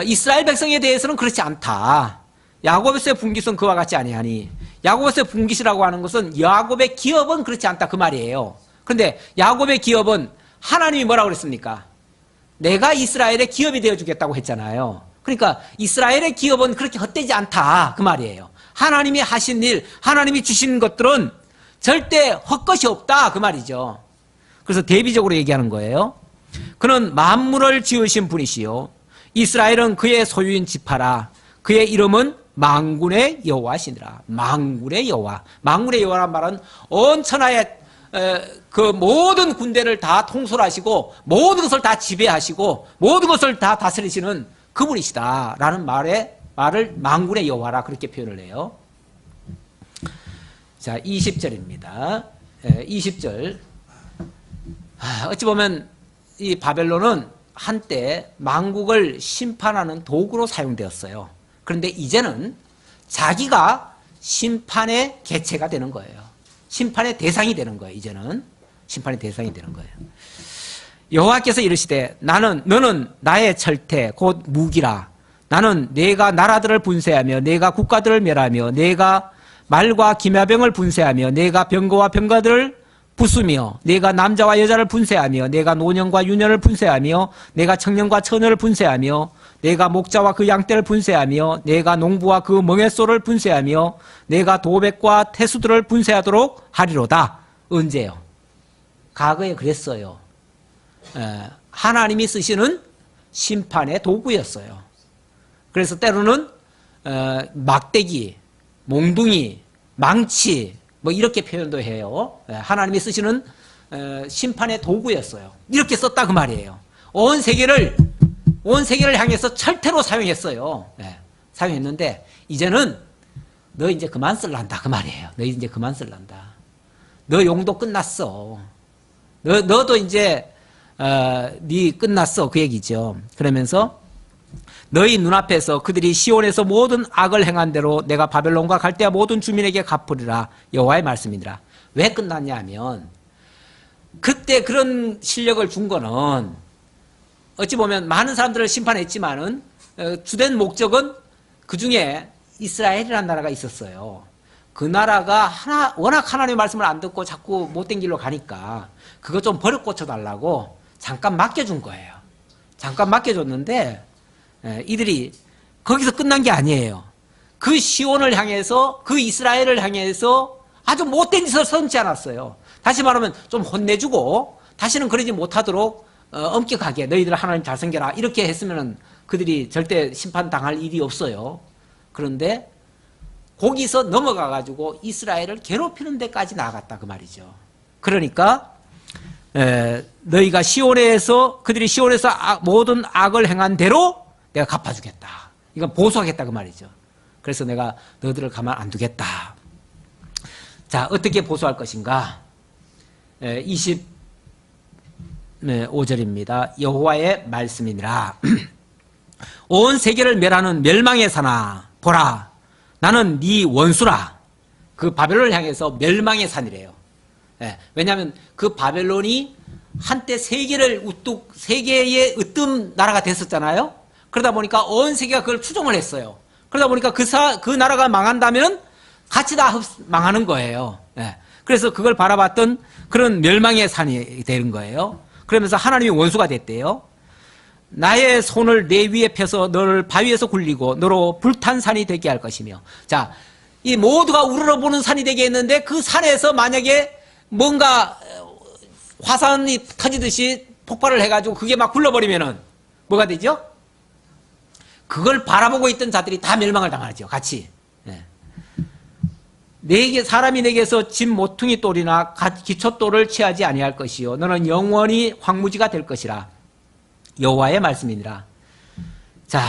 이스라엘 백성에 대해서는 그렇지 않다. 야곱에서의 분깃은 그와 같지 아니하니, 야곱에서의 분깃이라고 하는 것은 야곱의 기업은 그렇지 않다 그 말이에요. 그런데 야곱의 기업은 하나님이 뭐라고 그랬습니까? 내가 이스라엘의 기업이 되어주겠다고 했잖아요. 그러니까 이스라엘의 기업은 그렇게 헛되지 않다 그 말이에요. 하나님이 하신 일, 하나님이 주신 것들은 절대 헛것이 없다 그 말이죠. 그래서 대비적으로 얘기하는 거예요. 그는 만물을 지으신 분이시요 이스라엘은 그의 소유인 지파라. 그의 이름은 만군의 여호와시니라. 만군의 여호와. 만군의 여호와란 말은 온 천하의 그 모든 군대를 다 통솔하시고 모든 것을 다 지배하시고 모든 것을 다 다스리시는 그분이시다라는 말을 만군의 여호와라 그렇게 표현을 해요. 자, 20절입니다. 20절. 어찌 보면 이 바벨론은 한때 만국을 심판하는 도구로 사용되었어요. 그런데 이제는 자기가 심판의 개체가 되는 거예요. 심판의 대상이 되는 거예요. 이제는 심판의 대상이 되는 거예요. 여호와께서 이르시되 너는 나의 철퇴 곧 무기라. 나는 내가 나라들을 분쇄하며 내가 국가들을 멸하며 내가 말과 기마병을 분쇄하며 내가 병거와 병가들을 부수며 내가 남자와 여자를 분쇄하며 내가 노년과 유년을 분쇄하며 내가 청년과 처녀를 분쇄하며 내가 목자와 그 양떼를 분쇄하며 내가 농부와 그 멍에소를 분쇄하며 내가 도백과 태수들을 분쇄하도록 하리로다. 언제요? 과거에 그랬어요. 하나님이 쓰시는 심판의 도구였어요. 그래서 때로는 막대기, 몽둥이, 망치 뭐 이렇게 표현도 해요. 하나님이 쓰시는 심판의 도구였어요. 이렇게 썼다 그 말이에요. 온 세계를 향해서 철퇴로 사용했어요. 사용했는데 이제는 너 이제 그만 쓸란다 그 말이에요. 너 이제 그만 쓸란다. 너 용도 끝났어. 너도 이제 네 끝났어 그 얘기죠. 그러면서 너희 눈앞에서 그들이 시온에서 모든 악을 행한 대로 내가 바벨론과 갈대아 모든 주민에게 갚으리라. 여호와의 말씀이니라. 왜 끝났냐 하면 그때 그런 실력을 준 거는 어찌 보면 많은 사람들을 심판했지만은 주된 목적은 그중에 이스라엘이라는 나라가 있었어요. 그 나라가 워낙 하나님의 말씀을 안 듣고 자꾸 못된 길로 가니까 그거 좀 버릇 고쳐달라고 잠깐 맡겨준 거예요. 잠깐 맡겨줬는데 이들이 거기서 끝난 게 아니에요. 그 시온을 향해서 그 이스라엘을 향해서 아주 못된 짓을 선지 않았어요. 다시 말하면 좀 혼내주고 다시는 그러지 못하도록 엄격하게 너희들 하나님 잘 섬겨라 이렇게 했으면 그들이 절대 심판당할 일이 없어요. 그런데 거기서 넘어가 가지고 이스라엘을 괴롭히는 데까지 나아갔다 그 말이죠. 그러니까 너희가 그들이 시온에서 모든 악을 행한 대로 내가 갚아주겠다. 이건 보수하겠다 그 말이죠. 그래서 내가 너희들을 가만 안 두겠다. 자, 어떻게 보수할 것인가? 5절입니다. 여호와의 말씀이니라. 온 세계를 멸하는 멸망의 산아 보라, 나는 네 원수라. 그 바벨론을 향해서 멸망의 산이래요. 왜냐하면 그 바벨론이 한때 세계의 으뜸 나라가 됐었잖아요. 그러다 보니까 온 세계가 그걸 추종을 했어요. 그러다 보니까 그 나라가 망한다면 같이 다 망하는 거예요. 그래서 그걸 바라봤던 그런 멸망의 산이 되는 거예요. 그러면서 하나님이 원수가 됐대요. 나의 손을 내 위에 펴서 너를 바위에서 굴리고 너로 불탄 산이 되게 할 것이며. 자, 이 모두가 우러러보는 산이 되게 했는데 그 산에서 만약에 뭔가 화산이 터지듯이 폭발을 해가지고 그게 막 굴러버리면은 뭐가 되죠? 그걸 바라보고 있던 자들이 다 멸망을 당하죠. 같이. 사람이 내게서 집 모퉁이 돌이나 기초돌을 취하지 아니할 것이요 너는 영원히 황무지가 될 것이라. 여호와의 말씀이니라. 자,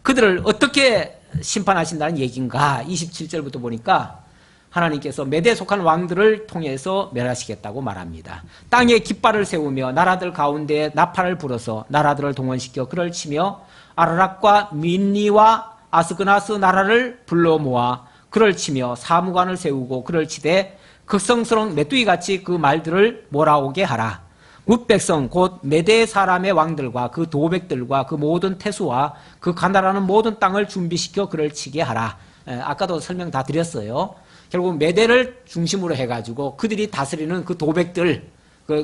그들을 어떻게 심판하신다는 얘기인가? 27절부터 보니까 하나님께서 메대에 속한 왕들을 통해서 멸하시겠다고 말합니다. 땅에 깃발을 세우며 나라들 가운데 나팔을 불어서 나라들을 동원시켜 그를 치며 아라락과 민니와 아스그나스 나라를 불러 모아 그를 치며 사무관을 세우고 그를 치되 극성스러운 메뚜기같이 그 말들을 몰아오게 하라. 뭇백성 곧 메대 사람의 왕들과 그 도백들과 그 모든 태수와 그 가나라는 모든 땅을 준비시켜 그를 치게 하라. 아까도 설명 다 드렸어요. 결국 메대를 중심으로 해가지고 그들이 다스리는 그 도백들,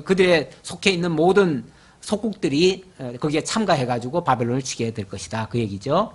그들의 속해 있는 모든 속국들이 거기에 참가해가지고 바벨론을 치게 될 것이다. 그 얘기죠.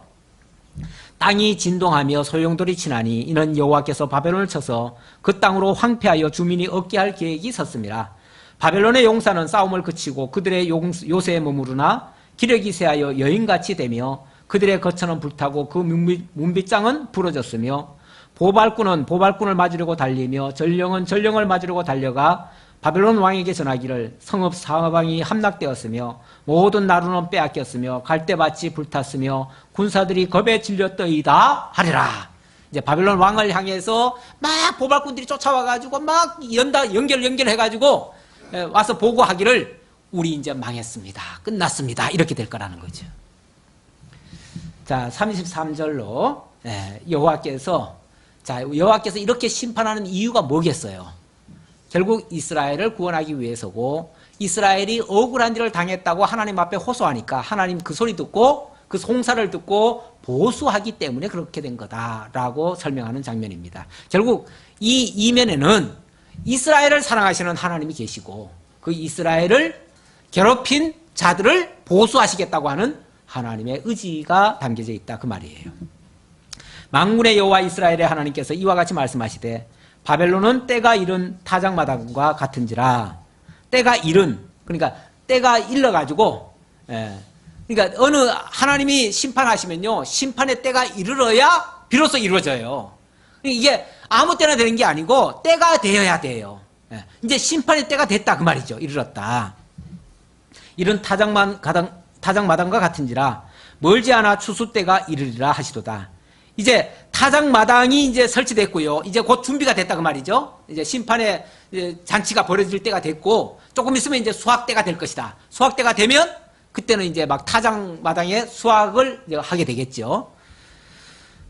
땅이 진동하며 소용돌이 치나니 이는 여호와께서 바벨론을 쳐서 그 땅으로 황폐하여 주민이 없게 할 계획이 섰습니다. 바벨론의 용사는 싸움을 그치고 그들의 요새에 머무르나 기력이 쇠하여 여인같이 되며 그들의 거처는 불타고 그 문빗장은 부러졌으며 보발꾼은 보발꾼을 맞으려고 달리며 전령은 전령을 맞으려고 달려가 바벨론 왕에게 전하기를 성읍 사방이 함락되었으며 모든 나루는 빼앗겼으며 갈대밭이 불탔으며 군사들이 겁에 질렸더이다 하리라. 이제 바벨론 왕을 향해서 막 보발꾼들이 쫓아와가지고 막 연결해가지고 와서 보고하기를 우리 이제 망했습니다. 끝났습니다. 이렇게 될 거라는 거죠. 자, 33절로 여호와께서 이렇게 심판하는 이유가 뭐겠어요? 결국 이스라엘을 구원하기 위해서고 이스라엘이 억울한 일을 당했다고 하나님 앞에 호소하니까 하나님 그 소리 듣고 그 송사를 듣고 보수하기 때문에 그렇게 된 거다라고 설명하는 장면입니다. 결국 이 이면에는 이스라엘을 사랑하시는 하나님이 계시고 그 이스라엘을 괴롭힌 자들을 보수하시겠다고 하는 하나님의 의지가 담겨져 있다 그 말이에요. 만군의 여호와 이스라엘의 하나님께서 이와 같이 말씀하시되 바벨론은 때가 이른 타작마당과 같은지라. 때가 이른, 그러니까 때가 일러가지고, 그러니까 어느 하나님이 심판하시면요 심판의 때가 이르러야 비로소 이루어져요. 이게 아무 때나 되는 게 아니고 때가 되어야 돼요. 이제 심판의 때가 됐다 그 말이죠. 이르렀다. 이른 타작마당과 같은지라 멀지 않아 추수 때가 이르리라 하시도다. 이제 타작마당이 이제 설치됐고요. 이제 곧 준비가 됐다 그 말이죠. 이제 심판의 잔치가 벌어질 때가 됐고 조금 있으면 이제 수확 때가 될 것이다. 수확 때가 되면 그때는 이제 막 타작마당에 수확을 하게 되겠죠.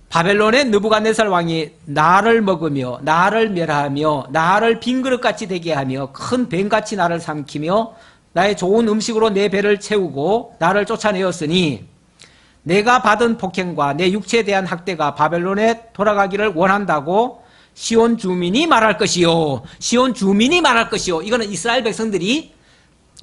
바벨론의 느부갓네살 왕이 나를 먹으며 나를 멸하며 나를 빈 그릇같이 되게 하며 큰 뱀같이 나를 삼키며 나의 좋은 음식으로 내 배를 채우고 나를 쫓아내었으니 내가 받은 폭행과 내 육체에 대한 학대가 바벨론에 돌아가기를 원한다고 시온 주민이 말할 것이요. 시온 주민이 말할 것이요. 이거는 이스라엘 백성들이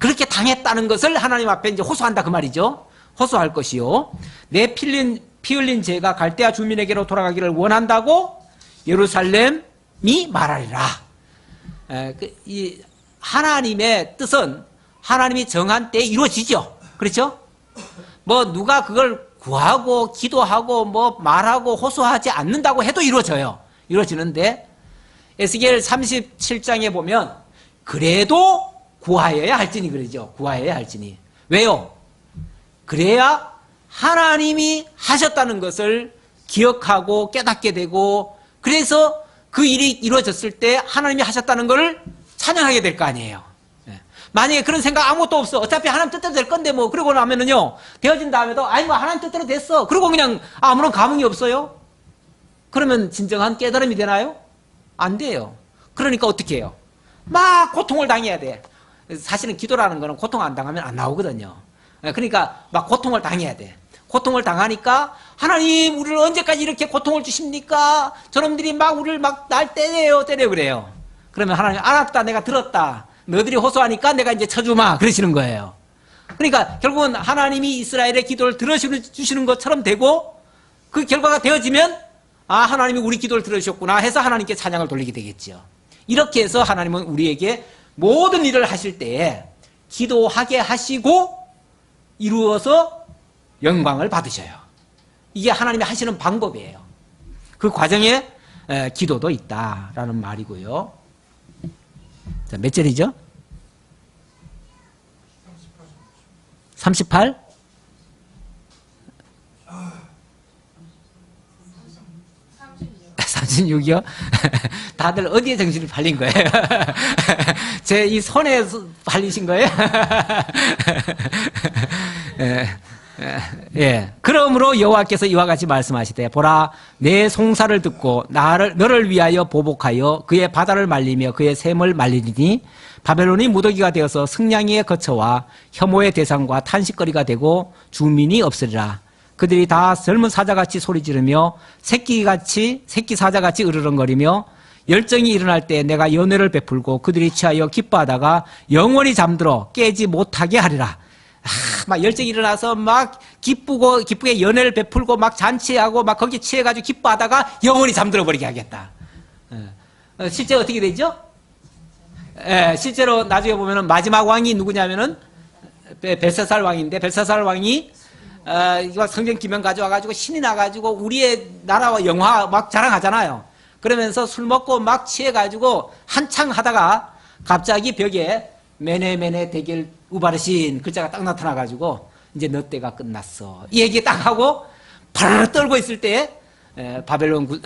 그렇게 당했다는 것을 하나님 앞에 이제 호소한다 그 말이죠. 호소할 것이요. 내 피 흘린 죄가 갈대아 주민에게로 돌아가기를 원한다고 예루살렘이 말하리라. 이 하나님의 뜻은 하나님이 정한 때에 이루어지죠. 그렇죠? 뭐 누가 그걸 구하고 기도하고 뭐 말하고 호소하지 않는다고 해도 이루어져요. 이루어지는데 에스겔 37장에 보면 그래도 구하여야 할지니 그러죠. 구하여야 할지니. 왜요? 그래야 하나님이 하셨다는 것을 기억하고 깨닫게 되고 그래서 그 일이 이루어졌을 때 하나님이 하셨다는 것을 찬양하게 될 거 아니에요. 만약에 그런 생각 아무것도 없어. 어차피 하나님 뜻대로 될 건데 뭐. 그러고 나면은요, 되어진 다음에도 아니 뭐 하나님 뜻대로 됐어. 그러고 그냥 아무런 감흥이 없어요. 그러면 진정한 깨달음이 되나요? 안 돼요. 그러니까 어떻게 해요? 막 고통을 당해야 돼. 사실은 기도라는 거는 고통 안 당하면 안 나오거든요. 그러니까 막 고통을 당해야 돼. 고통을 당하니까 하나님 우리를 언제까지 이렇게 고통을 주십니까? 저놈들이 막 우리를 막 날 때려요 그래요. 그러면 하나님 알았다, 내가 들었다. 너희들이 호소하니까 내가 이제 쳐주마 그러시는 거예요. 그러니까 결국은 하나님이 이스라엘의 기도를 들어주시는 것처럼 되고 그 결과가 되어지면 아 하나님이 우리 기도를 들어주셨구나 해서 하나님께 찬양을 돌리게 되겠죠. 이렇게 해서 하나님은 우리에게 모든 일을 하실 때에 기도하게 하시고 이루어서 영광을 받으셔요. 이게 하나님이 하시는 방법이에요. 그 과정에 기도도 있다라는 말이고요. 자, 몇 절이죠? 38? 36이요? 다들 어디에 정신이 팔린 거예요? 제 이 손에 팔리신 거예요? 예. 그러므로 여호와께서 이와 같이 말씀하시되 보라 내 송사를 듣고 너를 위하여 보복하여 그의 바다를 말리며 그의 샘을 말리니 바벨론이 무더기가 되어서 승냥이의 거처와 혐오의 대상과 탄식거리가 되고 주민이 없으리라. 그들이 다 젊은 사자같이 소리 지르며 새끼 사자같이 으르렁거리며 열정이 일어날 때 내가 연회를 베풀고 그들이 취하여 기뻐하다가 영원히 잠들어 깨지 못하게 하리라. 막 열정이 일어나서 막 기쁘게 연회를 베풀고 막 잔치하고 막 거기에 취해가지고 기뻐하다가 영원히 잠들어 버리게 하겠다. 실제 어떻게 되죠? 실제로 나중에 보면은 마지막 왕이 누구냐면은 벨사살 왕인데 벨사살 왕이 이거 성전 기명 가져와가지고 신이 나가지고 우리의 나라와 영화 막 자랑하잖아요. 그러면서 술 먹고 막 취해가지고 한창 하다가 갑자기 벽에 메네메네 대결 우바르신 글자가 딱 나타나가지고 이제 너 때가 끝났어. 이 얘기 딱 하고 바르르 떨고 있을 때 바벨론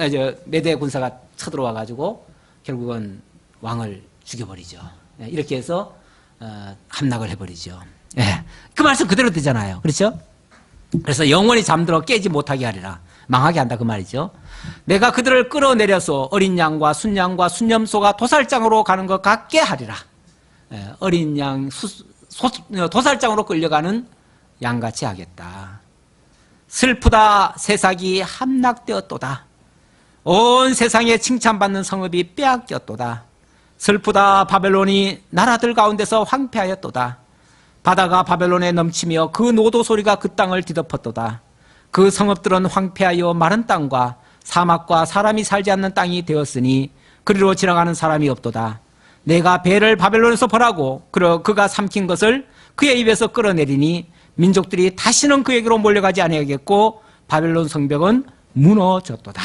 메대 군사가 쳐들어와가지고 결국은 왕을 죽여버리죠. 이렇게 해서 함락을 해버리죠. 그 말씀 그대로 되잖아요. 그렇죠? 그래서 영원히 잠들어 깨지 못하게 하리라. 망하게 한다 그 말이죠. 내가 그들을 끌어내려서 어린 양과 순양과 순염소가 도살장으로 가는 것 같게 하리라. 어린 양, 도살장으로 끌려가는 양같이 하겠다. 슬프다 세상이 함락되었도다. 온 세상에 칭찬받는 성읍이 빼앗겼도다. 슬프다 바벨론이 나라들 가운데서 황폐하였도다. 바다가 바벨론에 넘치며 그 노도 소리가 그 땅을 뒤덮었도다. 그 성읍들은 황폐하여 마른 땅과 사막과 사람이 살지 않는 땅이 되었으니 그리로 지나가는 사람이 없도다. 내가 배를 바벨론에서 벌하고 그가 삼킨 것을 그의 입에서 끌어내리니 민족들이 다시는 그에게로 몰려가지 아니하겠고 바벨론 성벽은 무너졌도다.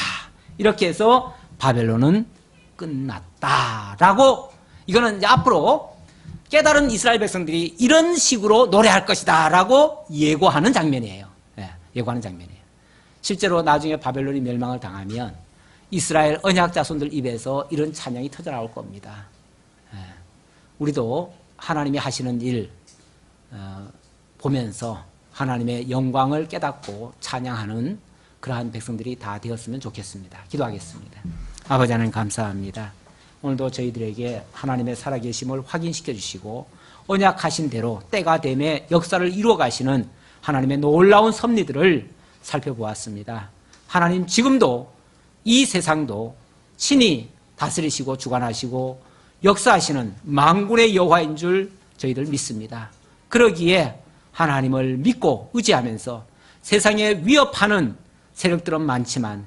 이렇게 해서 바벨론은 끝났다라고 이거는 이제 앞으로 깨달은 이스라엘 백성들이 이런 식으로 노래할 것이다 라고 예고하는 장면이에요. 예고하는 장면이에요. 실제로 나중에 바벨론이 멸망을 당하면 이스라엘 언약 자손들 입에서 이런 찬양이 터져나올 겁니다. 우리도 하나님이 하시는 일 보면서 하나님의 영광을 깨닫고 찬양하는 그러한 백성들이 다 되었으면 좋겠습니다. 기도하겠습니다. 아버지 하나님 감사합니다. 오늘도 저희들에게 하나님의 살아계심을 확인시켜 주시고 언약하신 대로 때가 되매 역사를 이루어 가시는 하나님의 놀라운 섭리들을 살펴보았습니다. 하나님 지금도 이 세상도 친히 다스리시고 주관하시고 역사하시는 만군의 여호와인 줄 저희들 믿습니다. 그러기에 하나님을 믿고 의지하면서 세상에 위협하는 세력들은 많지만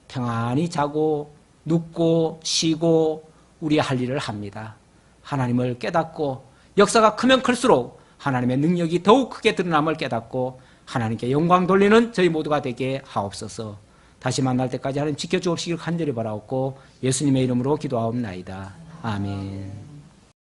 평안히 자고 눕고 쉬고 우리 할 일을 합니다. 하나님을 깨닫고 역사가 크면 클수록 하나님의 능력이 더욱 크게 드러남을 깨닫고 하나님께 영광 돌리는 저희 모두가 되게 하옵소서. 다시 만날 때까지 하나님 지켜주옵시길 간절히 바라옵고 예수님의 이름으로 기도하옵나이다. 아멘.